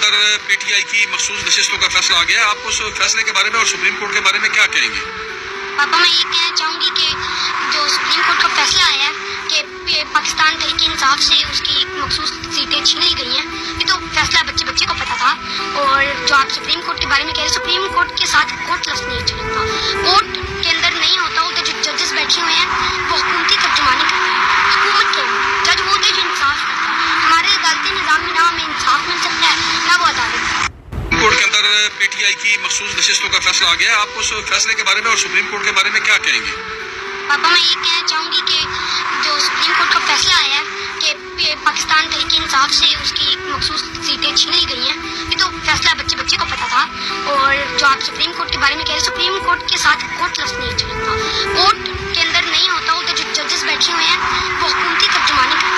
अंदर पीटीआई की मखसूस नशिस्तों का फैसला आ गया है। आप उस फैसले के बारे में और सुप्रीम कोर्ट के बारे में क्या कहेंगे? पापा, मैं ये कहना चाहूँगी कि जो सुप्रीम कोर्ट का फैसला आया है कि पाकिस्तान तहरीक इंसाफ से उसकी मखसूस सीटें छीन ली गई हैं, ये तो फैसला बच्चे बच्चे को पता था। और जो आप सुप्रीम कोर्ट के बारे में कह रहे हैं, सुप्रीम कोर्ट के साथ कोर्ट लफ्ज़ नहीं चलता। कोर्ट के अंदर नहीं होता, वो तो जो जजेस बैठे हुए हैं वो हुकूमती तर्जुमानी करते हैं। हुकूमत के जज वो होते हैं जो इंसाफ करते हैं। हमारे अदालती निज़ाम में ना हमें इंसाफ मिल सकता है ना वो अदालत। कोर्ट के अंदर पीटीआई की मखसूस नशिस्तों का फैसला आ गया है। आप उस फैसले के बारे में और सुप्रीम कोर्ट के बारे में क्या कहेंगे? पापा, मैं ये कहना चाहूँगी कि जो सुप्रीम कोर्ट का फैसला आया है कि पाकिस्तान तहरीक इंसाफ से उसकी मखसूस सीटें छीन ली गई हैं, ये तो फैसला बच्चे बच्चे को पता था। और जो आप सुप्रीम कोर्ट के बारे में कह रहे हैं, सुप्रीम कोर्ट के साथ कोर्ट लफ्ज़ नहीं चलता। कोर्ट के अंदर नहीं होता, वो तो जो जजेस बैठे हुए हैं वो हुकूमती तर्जुमानी करते हैं।